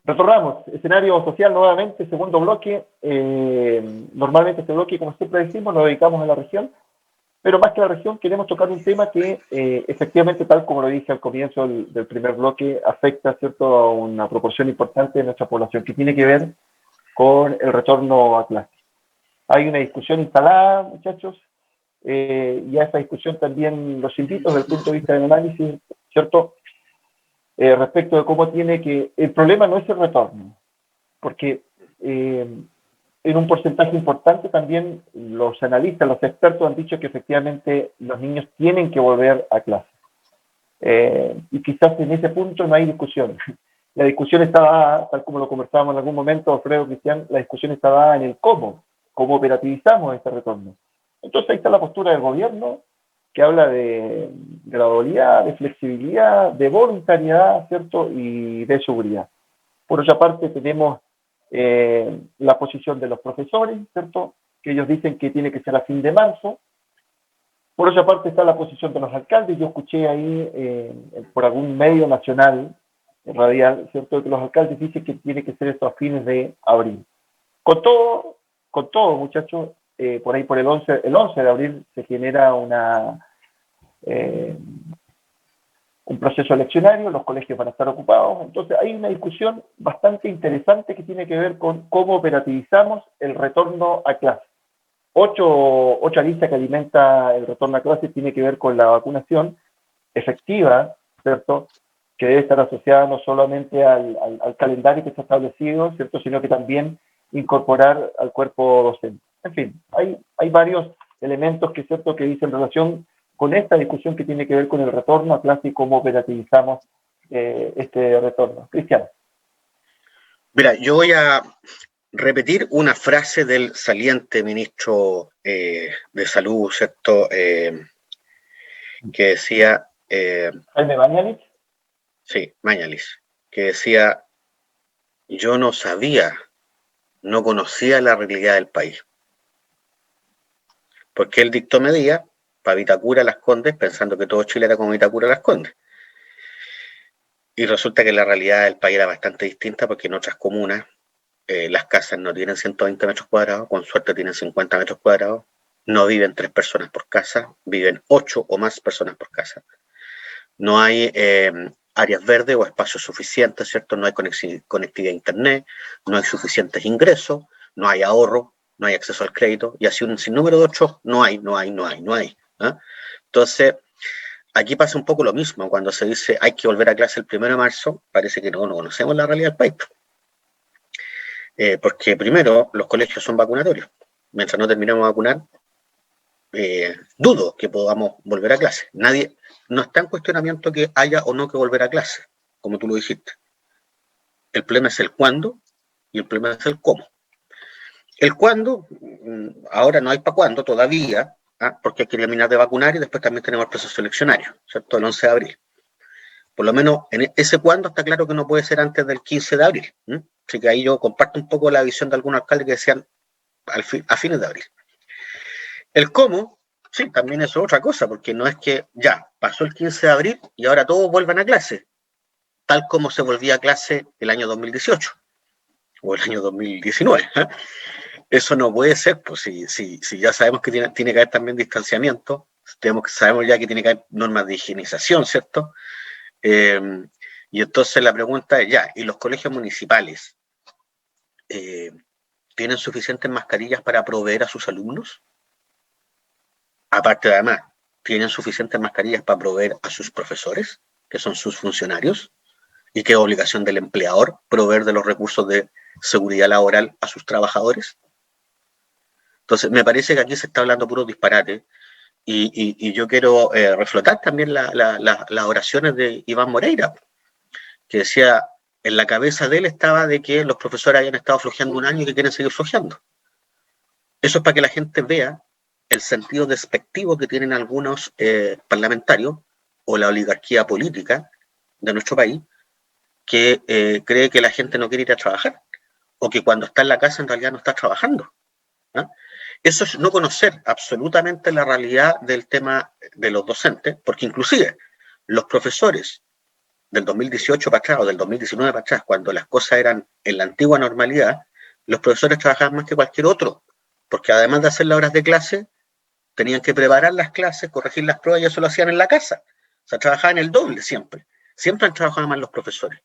Retornamos, escenario social nuevamente, segundo bloque. Normalmente este bloque, como siempre decimos, lo dedicamos a la región, pero más que a la región queremos tocar un tema que efectivamente, tal como lo dije al comienzo del primer bloque, afecta, ¿cierto?, a una proporción importante de nuestra población, que tiene que ver con el retorno a clase. Hay una discusión instalada, muchachos, y a esa discusión también los invito desde el punto de vista del análisis, ¿cierto?, respecto de cómo tiene que... El problema no es el retorno, porque en un porcentaje importante también los analistas, los expertos han dicho que efectivamente los niños tienen que volver a clase. Y quizás en ese punto no hay discusión. La discusión está dada, tal como lo conversábamos en algún momento, Alfredo, Cristian, la discusión está dada en el cómo operativizamos este retorno. Entonces ahí está la postura del gobierno, que habla de gradualidad, de flexibilidad, de voluntariedad, ¿cierto?, y de seguridad. Por otra parte tenemos la posición de los profesores, ¿cierto?, que ellos dicen que tiene que ser a fin de marzo. Por otra parte está la posición de los alcaldes. Yo escuché ahí por algún medio nacional radial, ¿cierto?, que los alcaldes dicen que tiene que ser esto a fines de abril. Con todo, muchachos, por ahí por el 11 de abril se genera un proceso eleccionario, los colegios van a estar ocupados. Entonces hay una discusión bastante interesante que tiene que ver con cómo operativizamos el retorno a clase. Otra lista que alimenta el retorno a clase tiene que ver con la vacunación efectiva, ¿cierto?, que debe estar asociada no solamente al calendario que está establecido, ¿cierto?, sino que también incorporar al cuerpo docente. En fin, hay varios elementos que, ¿cierto?, que dicen relación con esta discusión que tiene que ver con el retorno a clase y cómo operativizamos este retorno. Cristian. Mira, yo voy a repetir una frase del saliente ministro de Salud, ¿cierto?, que decía... ¿Jaime Mañalich? Sí, Mañalich, que decía, yo no conocía la realidad del país. Porque él dictó medidas para Vitacura Las Condes, pensando que todo Chile era como Vitacura Las Condes. Y resulta que la realidad del país era bastante distinta, porque en otras comunas las casas no tienen 120 metros cuadrados, con suerte tienen 50 metros cuadrados, no viven 3 personas por casa, viven 8 o más personas por casa. No hay áreas verdes o espacios suficientes, ¿cierto? No hay conectividad a internet, no hay suficientes ingresos, no hay ahorro, no hay acceso al crédito, y así un sinnúmero de otros no hay. ¿eh? Entonces, aquí pasa un poco lo mismo, cuando se dice hay que volver a clase el 1 de marzo, parece que no conocemos la realidad del país. Porque primero, los colegios son vacunatorios. Mientras no terminemos de vacunar, dudo que podamos volver a clase. No está en cuestionamiento que haya o no que volver a clase, como tú lo dijiste. El problema es el cuándo y el problema es el cómo. El cuándo, ahora no hay para cuándo todavía, porque hay que terminar de vacunar y después también tenemos el proceso eleccionario, ¿cierto?, el 11 de abril. Por lo menos en ese cuándo está claro que no puede ser antes del 15 de abril. Así que ahí yo comparto un poco la visión de algunos alcaldes que decían a fines de abril. El cómo, sí, también eso es otra cosa, porque no es que ya pasó el 15 de abril y ahora todos vuelvan a clase, tal como se volvía a clase el año 2018 o el año 2019. Eso no puede ser, pues si ya sabemos que tiene que haber también distanciamiento, sabemos ya que tiene que haber normas de higienización, ¿cierto? Y entonces la pregunta es, ya, ¿y los colegios municipales tienen suficientes mascarillas para proveer a sus alumnos? Aparte, además, ¿tienen suficientes mascarillas para proveer a sus profesores, que son sus funcionarios? ¿Y qué obligación del empleador proveer de los recursos de seguridad laboral a sus trabajadores? Entonces, me parece que aquí se está hablando puro disparate, y yo quiero reflotar también las oraciones de Iván Moreira, que decía, en la cabeza de él estaba de que los profesores habían estado flojeando un año y que quieren seguir flojeando. Eso es para que la gente vea el sentido despectivo que tienen algunos parlamentarios o la oligarquía política de nuestro país, que cree que la gente no quiere ir a trabajar, o que cuando está en la casa en realidad no está trabajando. Eso es no conocer absolutamente la realidad del tema de los docentes, porque inclusive los profesores del 2018 para atrás o del 2019 para atrás, cuando las cosas eran en la antigua normalidad, los profesores trabajaban más que cualquier otro, porque además de hacer las horas de clase, tenían que preparar las clases, corregir las pruebas y eso lo hacían en la casa. O sea, trabajaban el doble siempre. Siempre han trabajado más los profesores.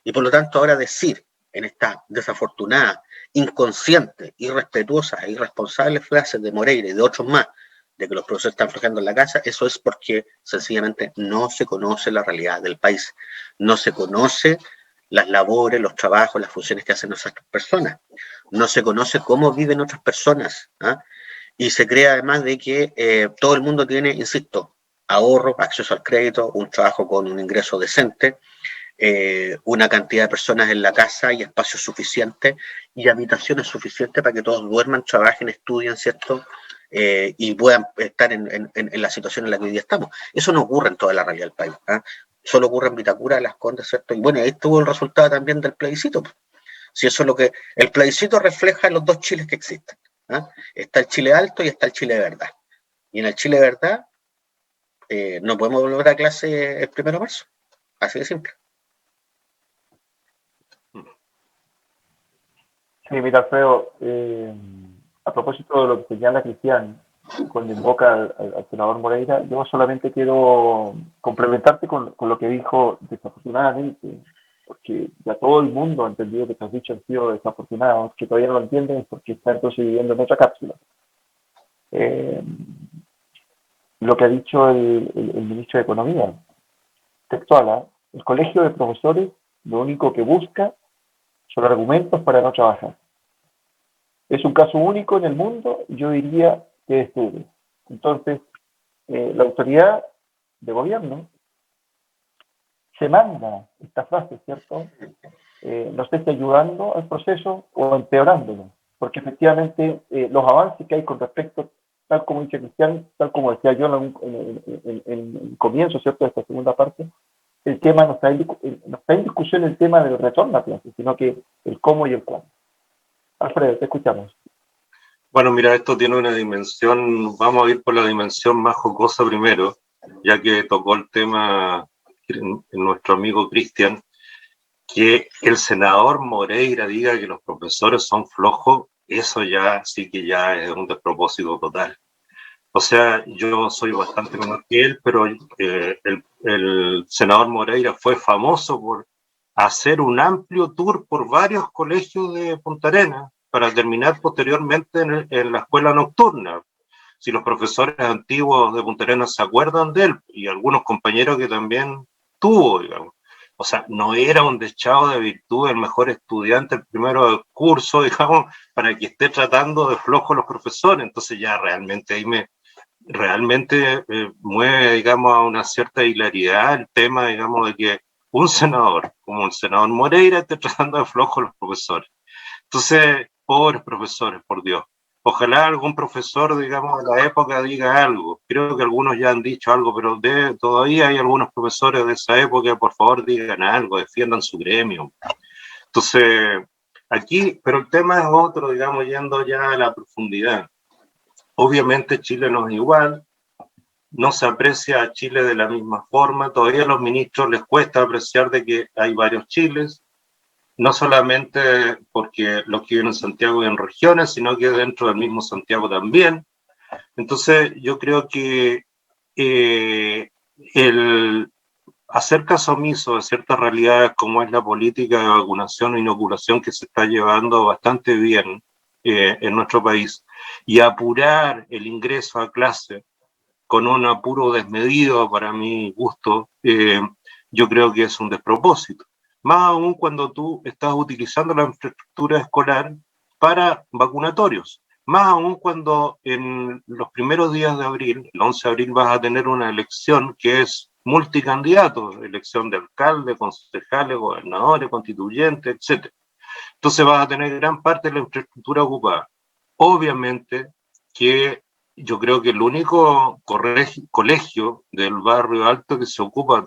Y por lo tanto, ahora decir en esta desafortunada, inconsciente, irrespetuosa e irresponsable frase de Moreira y de otros más, de que los profesores están flojeando en la casa, eso es porque sencillamente no se conoce la realidad del país. No se conoce las labores, los trabajos, las funciones que hacen nuestras personas. No se conoce cómo viven otras personas. ¿Ah? Y se cree además de que todo el mundo tiene, insisto, ahorro, acceso al crédito, un trabajo con un ingreso decente, una cantidad de personas en la casa y espacios suficientes y habitaciones suficientes para que todos duerman, trabajen, estudien, ¿cierto? Y puedan estar en la situación en la que hoy día estamos. Eso no ocurre en toda la realidad del país. ¿Eh? Solo ocurre en Vitacura, Las Condes, ¿cierto? Y bueno, ahí estuvo el resultado también del plebiscito. Si eso es lo que... El plebiscito refleja los dos Chiles que existen. ¿Eh? Está el Chile alto y está el Chile de verdad. Y en el Chile de verdad no podemos volver a clase el 1 de marzo. Así de simple. Sí, mira, Alfredo, a propósito de lo que señala Cristian, cuando invoca al senador Moreira, yo solamente quiero complementarte con lo que dijo desafortunadamente, porque ya todo el mundo ha entendido que estos dichos han sido desafortunados, que todavía no lo entienden es porque está entonces viviendo en otra cápsula. Eh, lo que ha dicho el ministro de Economía, textual, ¿eh? El colegio de profesores lo único que busca son argumentos para no trabajar. Es un caso único en el mundo, yo diría que es estudio. Entonces, la autoridad de gobierno se manda esta frase, ¿cierto? No esté ayudando al proceso o empeorándolo, porque efectivamente los avances que hay con respecto, tal como dice Cristian, tal como decía yo en el comienzo, ¿cierto?, de esta segunda parte, el tema no está en discusión el tema del retorno a clases, sino que el cómo y el cuándo. Alfredo, te escuchamos. Bueno, mira, esto tiene una dimensión, vamos a ir por la dimensión más jocosa primero, ya que tocó el tema nuestro amigo Cristian, que el senador Moreira diga que los profesores son flojos, eso ya sí que ya es un despropósito total. O sea, yo soy bastante menor que él, pero el senador Moreira fue famoso por hacer un amplio tour por varios colegios de Punta Arenas para terminar posteriormente en la escuela nocturna. Si los profesores antiguos de Punta Arenas se acuerdan de él, y algunos compañeros que también tuvo, digamos. O sea, no era un deschado de virtud el mejor estudiante, el primero del curso, digamos, para que esté tratando de flojo a los profesores. Entonces ya realmente ahí realmente mueve, digamos, a una cierta hilaridad el tema, digamos, de que un senador, como el senador Moreira, esté tratando de flojo a los profesores. Entonces, pobres profesores, por Dios. Ojalá algún profesor, digamos, de la época diga algo. Creo que algunos ya han dicho algo, pero todavía hay algunos profesores de esa época, por favor, digan algo, defiendan su gremio. Entonces, aquí, pero el tema es otro, digamos, yendo ya a la profundidad. Obviamente Chile no es igual, no se aprecia a Chile de la misma forma, todavía a los ministros les cuesta apreciar de que hay varios Chiles, no solamente porque los que viven en Santiago y en regiones, sino que dentro del mismo Santiago también. Entonces yo creo que el hacer caso omiso de ciertas realidades como es la política de vacunación o inoculación que se está llevando bastante bien en nuestro país y apurar el ingreso a clase con un apuro desmedido para mi gusto, yo creo que es un despropósito. Más aún cuando tú estás utilizando la infraestructura escolar para vacunatorios. Más aún cuando en los primeros días de abril, el 11 de abril, vas a tener una elección que es multicandidato, elección de alcalde, concejales, gobernadores, constituyentes, etc. Entonces vas a tener gran parte de la infraestructura ocupada. Obviamente que yo creo que el único colegio del barrio alto que se ocupa,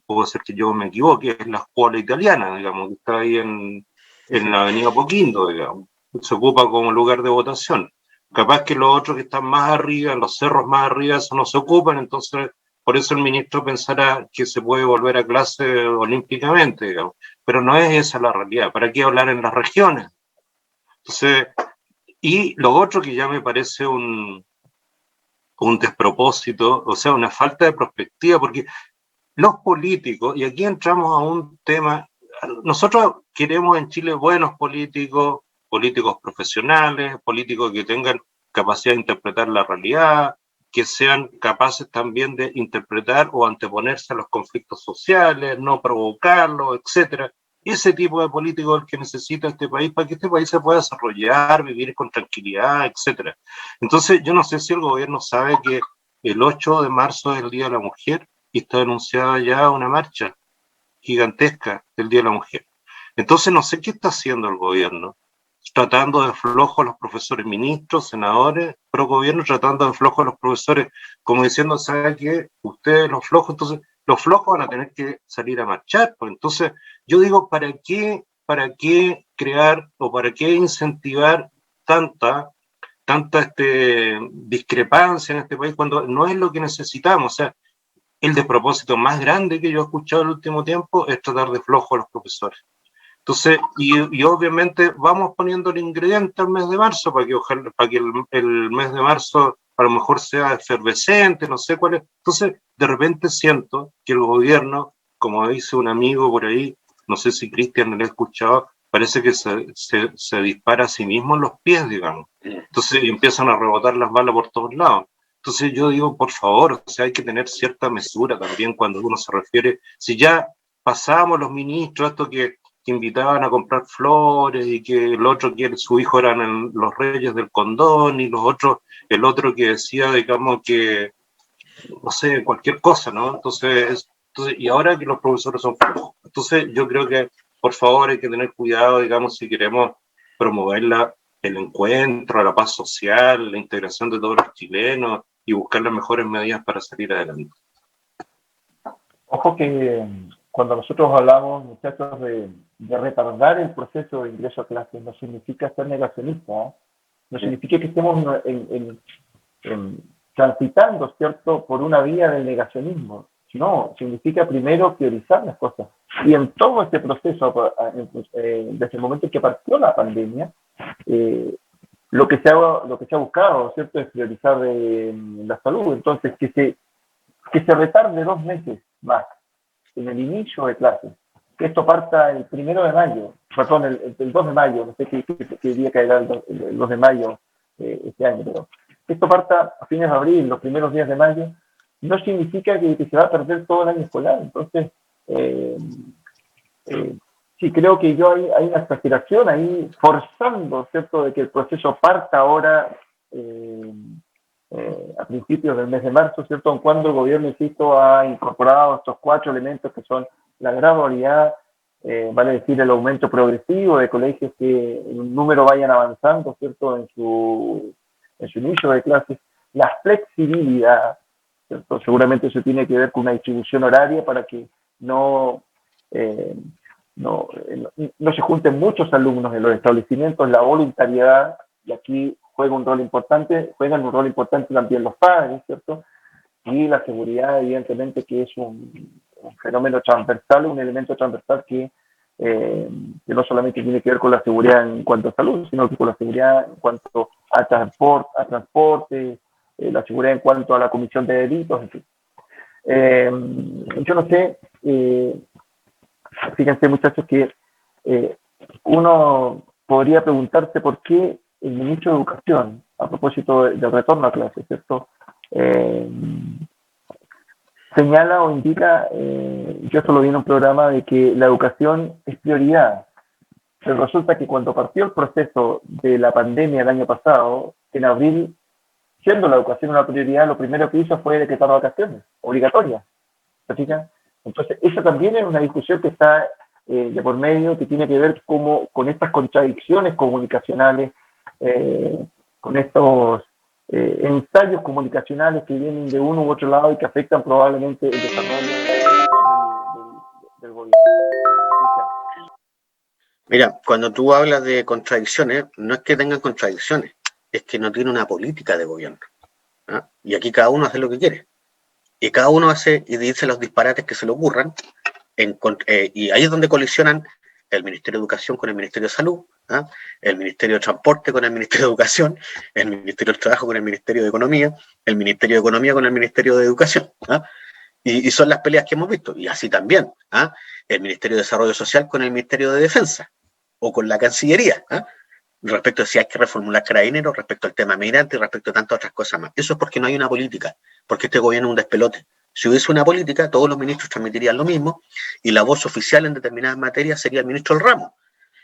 puedo ser que yo me equivoque, es la escuela italiana, digamos, que está ahí en la avenida Poquindo, digamos. Se ocupa como lugar de votación. Capaz que los otros que están más arriba, en los cerros más arriba, eso no se ocupan, entonces por eso el ministro pensará que se puede volver a clase olímpicamente, digamos. Pero no es esa la realidad. ¿Para qué hablar en las regiones? Entonces, y lo otro que ya me parece un despropósito, o sea, una falta de perspectiva, porque los políticos, y aquí entramos a un tema, nosotros queremos en Chile buenos políticos, políticos profesionales, políticos que tengan capacidad de interpretar la realidad, que sean capaces también de interpretar o anteponerse a los conflictos sociales, no provocarlos, etcétera. Ese tipo de político es el que necesita este país para que este país se pueda desarrollar, vivir con tranquilidad, etcétera. Entonces, yo no sé si el gobierno sabe que el 8 de marzo es el Día de la Mujer y está anunciada ya una marcha gigantesca del Día de la Mujer. Entonces, no sé qué está haciendo el gobierno, tratando de flojo a los profesores ministros, senadores, pro gobierno, tratando de flojo a los profesores, como diciendo, ¿sabe qué? Ustedes los flojos, entonces los flojos van a tener que salir a marchar. Pues entonces, yo digo, ¿para qué crear o para qué incentivar tanta discrepancia en este país cuando no es lo que necesitamos? O sea, el despropósito más grande que yo he escuchado en el último tiempo es tratar de flojo a los profesores. Entonces, y obviamente vamos poniendo el ingrediente al mes de marzo para que el mes de marzo a lo mejor sea efervescente, no sé cuál es. Entonces, de repente siento que el gobierno, como dice un amigo por ahí, no sé si Cristian lo ha escuchado, parece que se dispara a sí mismo en los pies, digamos. Entonces empiezan a rebotar las balas por todos lados. Entonces yo digo, por favor, o sea, hay que tener cierta mesura también cuando uno se refiere, si ya pasamos los ministros, esto que invitaban a comprar flores y que el otro que su hijo eran los reyes del condón y los otros, el otro que decía, digamos, que, no sé, cualquier cosa, ¿no? Entonces, y ahora que los profesores son flojos. Entonces, yo creo que, por favor, hay que tener cuidado, digamos, si queremos promover el encuentro, la paz social, la integración de todos los chilenos y buscar las mejores medidas para salir adelante. Ojo que cuando nosotros hablamos, muchachos, de retardar el proceso de ingreso a clases, no significa ser negacionista, ¿eh? No significa que estemos transitando, ¿cierto?, por una vía del negacionismo. No, significa primero priorizar las cosas. Y en todo este proceso, desde el momento en que partió la pandemia, lo que se ha buscado, ¿cierto?, es priorizar la salud. Entonces, que se retarde 2 meses más en el inicio de clases, que esto parta el 1 de mayo, perdón, el 2 de mayo, no sé qué día caerá el 2 de mayo este año, pero que esto parta a fines de abril, los primeros días de mayo, no significa que se va a perder todo el año escolar. Entonces, sí, creo que hay una exageración ahí forzando, ¿cierto?, de que el proceso parta ahora a principios del mes de marzo, ¿cierto?, en cuando el gobierno, insisto, ha incorporado estos 4 elementos que son la gradualidad, vale decir, el aumento progresivo de colegios que en un número vayan avanzando, ¿cierto?, en su inicio de clases, la flexibilidad, ¿cierto? Seguramente eso tiene que ver con una distribución horaria para que no se junten muchos alumnos en los establecimientos, la voluntariedad, y aquí juegan un rol importante también los padres, ¿cierto? Y la seguridad, evidentemente, que es un fenómeno transversal, un elemento transversal que no solamente tiene que ver con la seguridad en cuanto a salud, sino que con la seguridad en cuanto a transporte, la seguridad en cuanto a la comisión de delitos, en fin. Yo no sé, fíjense, muchachos, que uno podría preguntarse por qué el ministro de Educación, a propósito del retorno a clases, ¿cierto?, señala o indica, yo esto lo vi en un programa, de que la educación es prioridad. Pero resulta que cuando partió el proceso de la pandemia el año pasado, en abril, siendo la educación una prioridad, lo primero que hizo fue decretar vacaciones obligatorias. ¿Se fijan? Entonces, esa también es una discusión que está de por medio, que tiene que ver con estas contradicciones comunicacionales, con estos ensayos comunicacionales que vienen de uno u otro lado y que afectan probablemente el desarrollo del gobierno. Mira, cuando tú hablas de contradicciones, no es que tengan contradicciones, es que no tiene una política de gobierno, ¿ah? Y aquí cada uno hace lo que quiere. y cada uno hace y dice los disparates que se le ocurran, y ahí es donde colisionan el Ministerio de Educación con el Ministerio de Salud, ¿ah? El Ministerio de Transporte con el Ministerio de Educación, el Ministerio del Trabajo con el Ministerio de Economía, el Ministerio de Economía con el Ministerio de Educación, ¿ah? Y son las peleas que hemos visto, y así también, ¿ah? El Ministerio de Desarrollo Social con el Ministerio de Defensa, o con la Cancillería, ¿ah? Respecto a si hay que reformular Carabineros, respecto al tema migrante y respecto a tantas otras cosas más. Eso es porque no hay una política, porque este gobierno es un despelote. Si hubiese una política, todos los ministros transmitirían lo mismo y la voz oficial en determinadas materias sería el ministro del ramo,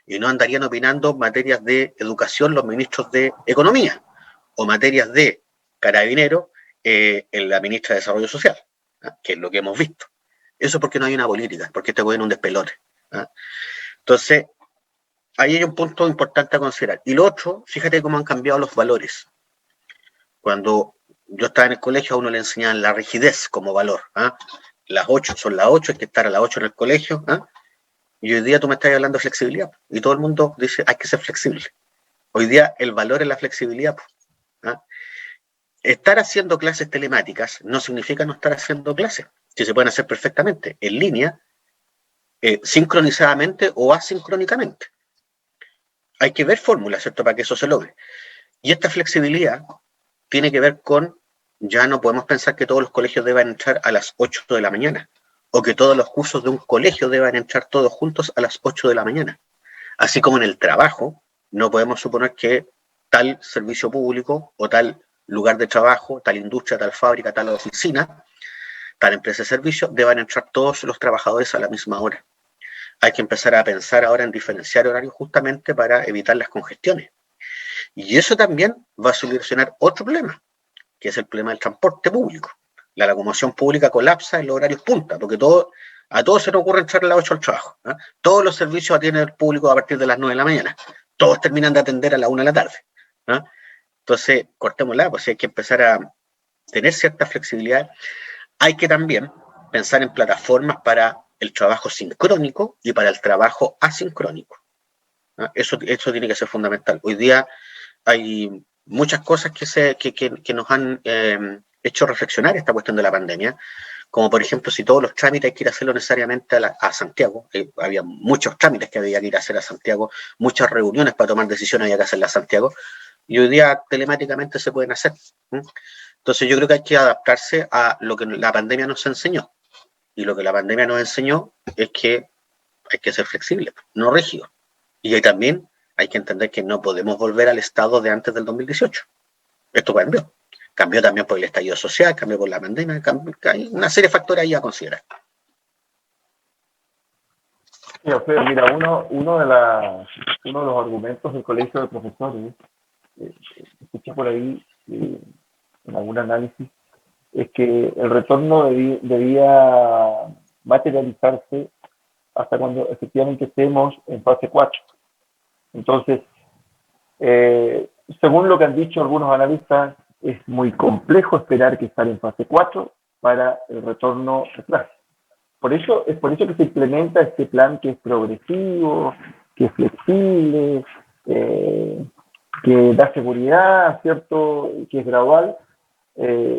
y no andarían opinando materias de educación los ministros de Economía o materias de Carabineros en la ministra de Desarrollo Social, ¿ah? Que es lo que hemos visto. Eso es porque no hay una política, porque este gobierno es un despelote, ¿ah? Entonces, ahí hay un punto importante a considerar. Y lo otro, fíjate cómo han cambiado los valores. Cuando yo estaba en el colegio, a uno le enseñaban la rigidez como valor, ¿ah? Las 8 son las 8, hay que estar a las 8 en el colegio, ¿ah? Y hoy día tú me estás hablando de flexibilidad, y todo el mundo dice, hay que ser flexible. Hoy día el valor es la flexibilidad, ¿ah? Estar haciendo clases telemáticas no significa no estar haciendo clases, que se pueden hacer perfectamente, en línea, sincronizadamente o asincrónicamente. Hay que ver fórmulas, ¿cierto?, para que eso se logre. Y esta flexibilidad tiene que ver con, ya no podemos pensar que todos los colegios deban entrar a las 8 de la mañana, o que todos los cursos de un colegio deban entrar todos juntos a las 8 de la mañana. Así como en el trabajo, no podemos suponer que tal servicio público o tal lugar de trabajo, tal industria, tal fábrica, tal oficina, tal empresa de servicio, deban entrar todos los trabajadores a la misma hora. Hay que empezar a pensar ahora en diferenciar horarios justamente para evitar las congestiones. Y eso también va a solucionar otro problema, que es el problema del transporte público. La locomoción pública colapsa en los horarios punta, porque a todos se nos ocurre entrar a las 8 al trabajo, ¿eh? Todos los servicios atienden al público a partir de las 9 de la mañana. Todos terminan de atender a la 1 de la tarde, ¿eh? Entonces, cortémosla, pues hay que empezar a tener cierta flexibilidad. Hay que también pensar en plataformas para el trabajo sincrónico y para el trabajo asincrónico, ¿eh? Eso tiene que ser fundamental. Hoy día hay muchas cosas que nos han hecho reflexionar esta cuestión de la pandemia, como por ejemplo si todos los trámites hay que ir a hacerlo necesariamente a Santiago. Había muchos trámites que había que ir a hacer a Santiago, muchas reuniones para tomar decisiones había que hacerlas a Santiago, y hoy día telemáticamente se pueden hacer. Entonces yo creo que hay que adaptarse a lo que la pandemia nos enseñó, y lo que la pandemia nos enseñó es que hay que ser flexible, no rígido, y también hay que entender que no podemos volver al estado de antes del 2018. Esto cambió. Cambió también por el estallido social, cambió por la pandemia, hay una serie de factores ahí a considerar. Sí, o sea, mira, uno de los argumentos del colegio de profesores, escuché por ahí en algún análisis, es que el retorno debía materializarse hasta cuando efectivamente estemos en fase 4. Entonces, según lo que han dicho algunos analistas, es muy complejo esperar que estar en fase 4 para el retorno a clase. Es por eso que se implementa este plan que es progresivo, que es flexible, que da seguridad, ¿cierto?, que es gradual,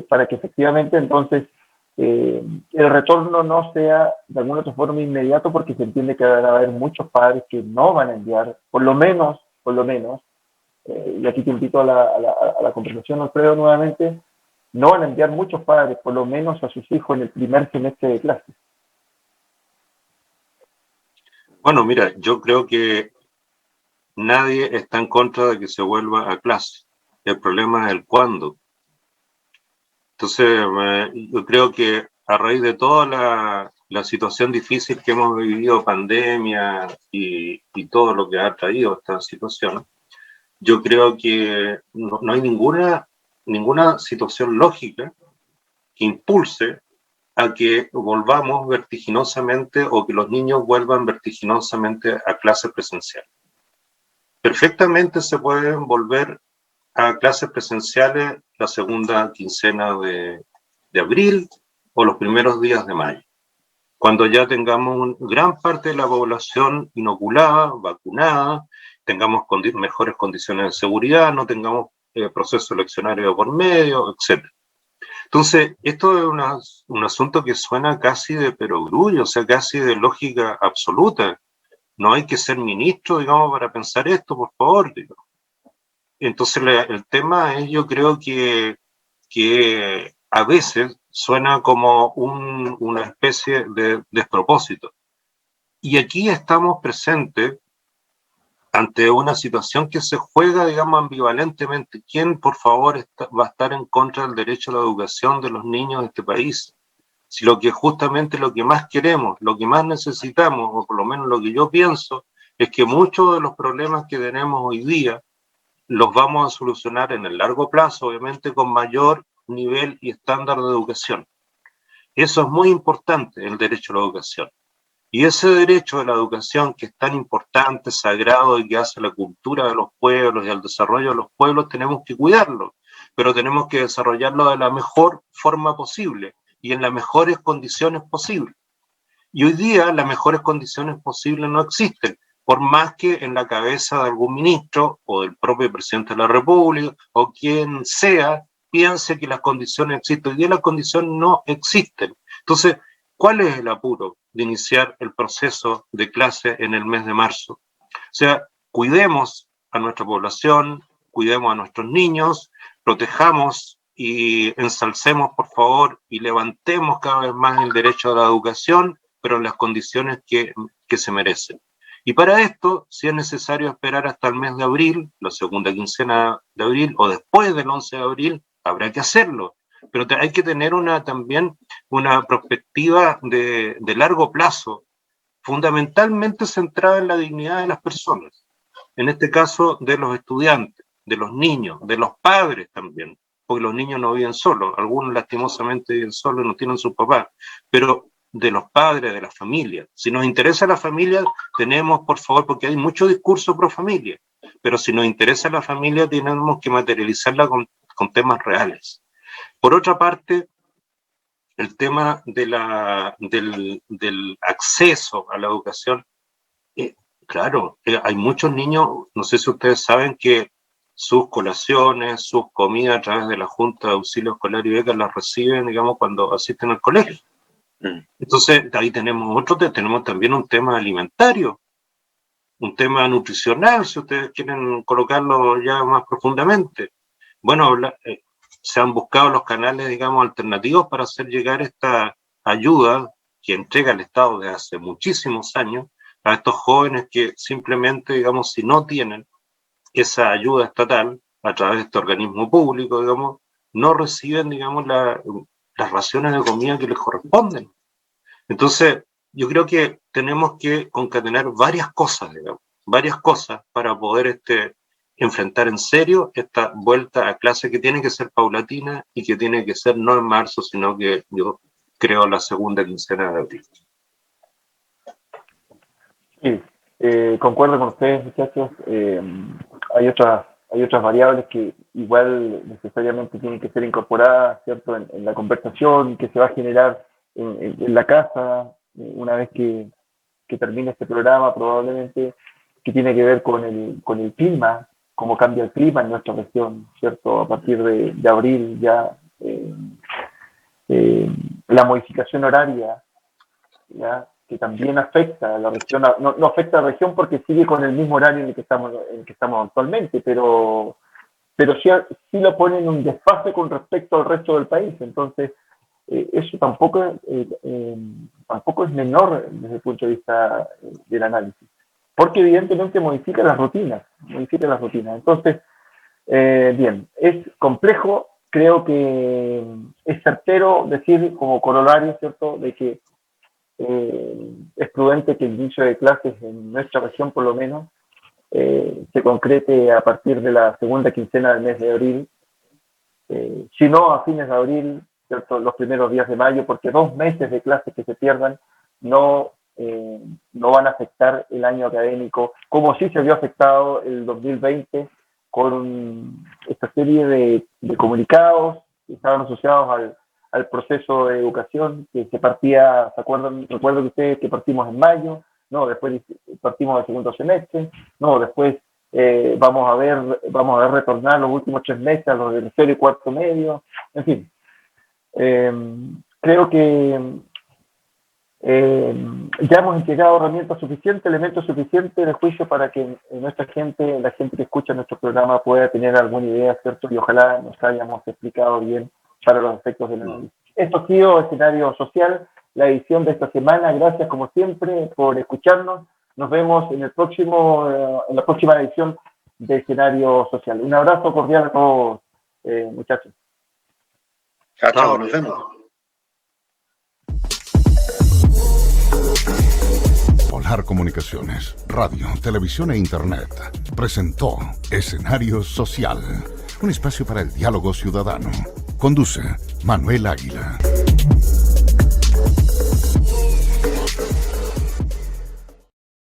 para que efectivamente entonces el retorno no sea de alguna otra forma inmediato, porque se entiende que van a haber muchos padres que no van a enviar, por lo menos, y aquí te invito a la conversación, Alfredo, nuevamente, no van a enviar muchos padres, por lo menos a sus hijos en el primer semestre de clases. Bueno, mira, yo creo que nadie está en contra de que se vuelva a clase. El problema es el cuándo. Entonces, yo creo que a raíz de toda la situación difícil que hemos vivido, pandemia y todo lo que ha traído esta situación, yo creo que no hay ninguna situación lógica que impulse a que volvamos vertiginosamente o que los niños vuelvan vertiginosamente a clases presenciales. Perfectamente se pueden volver a clases presenciales la segunda quincena de abril o los primeros días de mayo, cuando ya tengamos gran parte de la población inoculada, vacunada, tengamos mejores condiciones de seguridad, no tengamos proceso eleccionario por medio, etc. Entonces, esto es un asunto que suena casi de perogrullo, o sea, casi de lógica absoluta. No hay que ser ministro, digamos, para pensar esto, por favor. Digamos. Entonces, el tema es, yo creo que a veces suena como una especie de despropósito. Y aquí estamos presentes ante una situación que se juega, digamos, ambivalentemente. ¿Quién, por favor, va a estar en contra del derecho a la educación de los niños de este país? Si lo que justamente lo que más queremos, lo que más necesitamos, o por lo menos lo que yo pienso, es que muchos de los problemas que tenemos hoy día los vamos a solucionar en el largo plazo, obviamente con mayor nivel y estándar de educación. Eso es muy importante, el derecho a la educación. Y ese derecho a la educación que es tan importante, sagrado y que hace la cultura de los pueblos y al desarrollo de los pueblos, tenemos que cuidarlo, pero tenemos que desarrollarlo de la mejor forma posible y en las mejores condiciones posibles. Y hoy día las mejores condiciones posibles no existen, por más que en la cabeza de algún ministro o del propio presidente de la República o quien sea piense que las condiciones existen. Hoy día las condiciones no existen. Entonces, ¿cuál es el apuro de iniciar el proceso de clase en el mes de marzo? O sea, cuidemos a nuestra población, cuidemos a nuestros niños, protejamos y ensalcemos, por favor, y levantemos cada vez más el derecho a la educación, pero en las condiciones que se merecen. Y para esto, si es necesario esperar hasta el mes de abril, la segunda quincena de abril, o después del 11 de abril, habrá que hacerlo. Pero hay que tener también una perspectiva de largo plazo, fundamentalmente centrada en la dignidad de las personas, en este caso de los estudiantes, de los niños, de los padres también, porque los niños no viven solos, algunos lastimosamente viven solos y no tienen sus papás, pero de los padres, de la familia. Si nos interesa la familia, tenemos, por favor, porque hay mucho discurso pro familia, pero si nos interesa la familia, tenemos que materializarla con temas reales. Por otra parte, el tema del acceso a la educación, claro, hay muchos niños, no sé si ustedes saben que sus colaciones, sus comidas a través de la Junta de Auxilio Escolar y Becas las reciben, digamos, cuando asisten al colegio. Entonces, ahí tenemos también un tema alimentario, un tema nutricional, si ustedes quieren colocarlo ya más profundamente. Bueno, se han buscado los canales, digamos, alternativos para hacer llegar esta ayuda que entrega el Estado desde hace muchísimos años a estos jóvenes que simplemente, digamos, si no tienen esa ayuda estatal a través de este organismo público, digamos, no reciben, digamos, las raciones de comida que les corresponden. Entonces, yo creo que tenemos que concatenar varias cosas, digamos, varias cosas para poder enfrentar en serio esta vuelta a clase que tiene que ser paulatina y que tiene que ser no en marzo, sino que yo creo la segunda quincena de abril. Sí, concuerdo con ustedes, muchachos. Hay otras variables que igual necesariamente tienen que ser incorporadas, ¿cierto?, en la conversación que se va a generar en la casa una vez que termine este programa, probablemente, que tiene que ver con el clima, cómo cambia el clima en nuestra región, ¿cierto? A partir de abril ya la modificación horaria, ¿ya?, que también afecta a la región, no afecta a la región porque sigue con el mismo horario en el que estamos actualmente, pero sí lo pone en un desfase con respecto al resto del país. Entonces, eso tampoco es menor desde el punto de vista del análisis, porque evidentemente modifica las rutinas. Entonces, bien, es complejo. Creo que es certero decir como corolario, ¿cierto?, de que es prudente que el inicio de clases en nuestra región, por lo menos, se concrete a partir de la segunda quincena del mes de abril, si no a fines de abril, ¿cierto?, los primeros días de mayo, porque 2 meses de clases que se pierdan no van a afectar el año académico, como sí se vio afectado el 2020 con esta serie de comunicados que estaban asociados al proceso de educación, que se partía, ¿se acuerdan? Recuerdo que ustedes que partimos en mayo, no, después partimos del segundo semestre, no, después vamos a ver retornar los últimos 3 meses a los de tercero y cuarto medio, en fin. Creo que ya hemos entregado herramientas suficientes, elementos suficientes de juicio para que nuestra gente, la gente que escucha nuestro programa pueda tener alguna idea, ¿cierto? Y ojalá nos hayamos explicado bien para los efectos del análisis. Esto ha sido Escenario Social, la edición de esta semana. Gracias como siempre por escucharnos. Nos vemos en la próxima edición de Escenario Social. Un abrazo cordial a todos, muchachos. Chao, chao, nos vemos. Polar Comunicaciones, radio, televisión e internet presentó Escenario Social, un espacio para el diálogo ciudadano. Conduce Manuel Águila.